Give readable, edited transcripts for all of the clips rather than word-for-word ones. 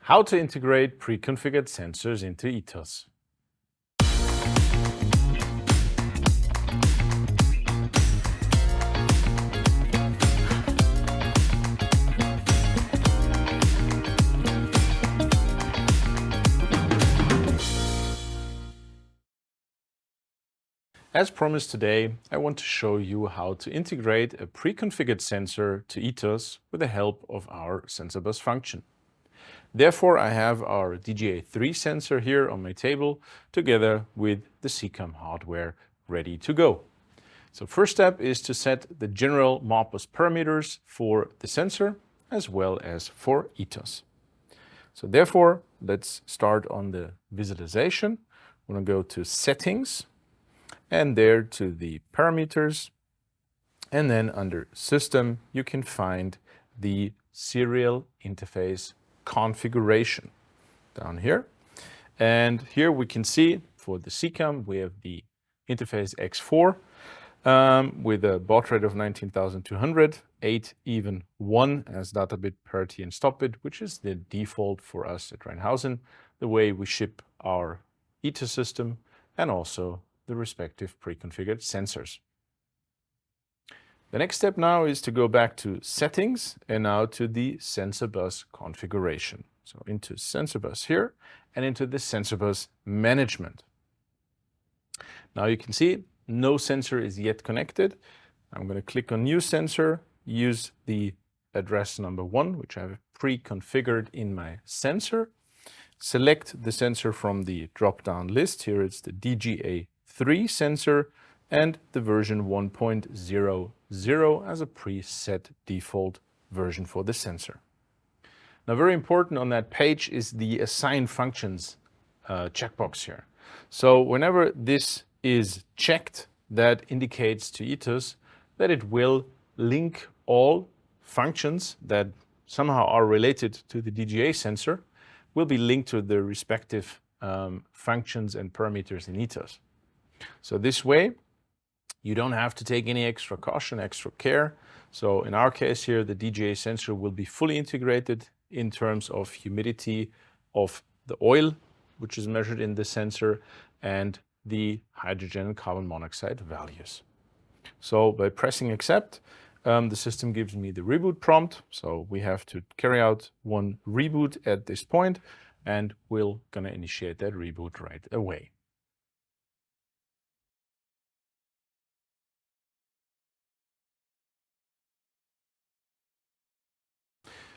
How to integrate pre-configured sensors into ETOS. As promised today, I want to show you how to integrate a pre-configured sensor to ETOS with the help of our Sensorbus function. Therefore, I have our DGA3 sensor here on my table together with the CCAM hardware ready to go. So first step is to set the general Modbus parameters for the sensor as well as for ETOS. So therefore, let's start on the visualization. I'm going to go to Settings, and there to the parameters, and then under System you can find the serial interface configuration down here. And here we can see for the CCAM we have the interface X4 with a baud rate of 19,200, 8 even 1 as data bit parity and stop bit, which is the default for us at Rheinhausen, the way we ship our ETOS system and also the respective pre-configured sensors. The next step now is to go back to Settings and now to the Sensorbus configuration. So into Sensorbus here and into the Sensorbus management. Now you can see no sensor is yet connected. I'm going to click on New Sensor, use the address number 1, which I have pre-configured in my sensor. Select the sensor from the drop-down list. Here it's the DGA3 sensor and the version 1.00 as a preset default version for the sensor. Now very important on that page is the Assign Functions checkbox here. So whenever this is checked, that indicates to ETOS that it will link all functions that somehow are related to the DGA sensor will be linked to the respective functions and parameters in ETOS. So this way, you don't have to take any extra caution, extra care. So in our case here, the DGA sensor will be fully integrated in terms of humidity of the oil, which is measured in the sensor, and the hydrogen and carbon monoxide values. So by pressing Accept, the system gives me the reboot prompt. So we have to carry out one reboot at this point, and we're going to initiate that reboot right away.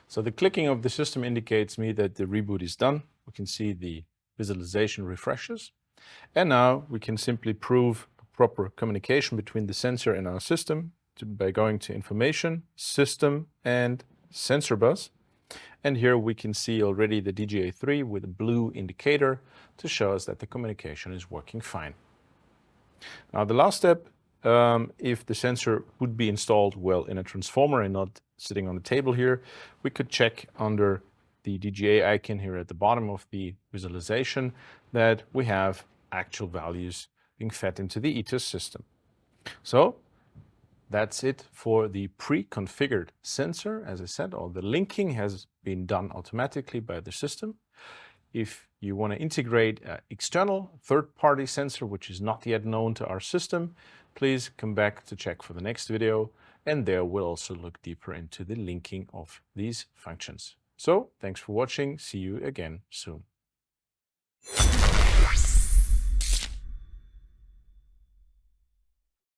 So the clicking of the system indicates me that the reboot is done. We can see the visualization refreshes. And now we can simply prove proper communication between the sensor and our system by going to Information, System, and Sensorbus. And here we can see already the DGA3 with a blue indicator to show us that the communication is working fine. Now the last step, if the sensor would be installed well in a transformer and not sitting on the table here, we could check under the DGA icon here at the bottom of the visualization that we have actual values being fed into the ETOS system. So that's it for the pre-configured sensor. As I said, all the linking has been done automatically by the system. If you want to integrate an external third-party sensor, which is not yet known to our system, please come back to check for the next video, and there we'll also look deeper into the linking of these functions. So, thanks for watching. See you again soon.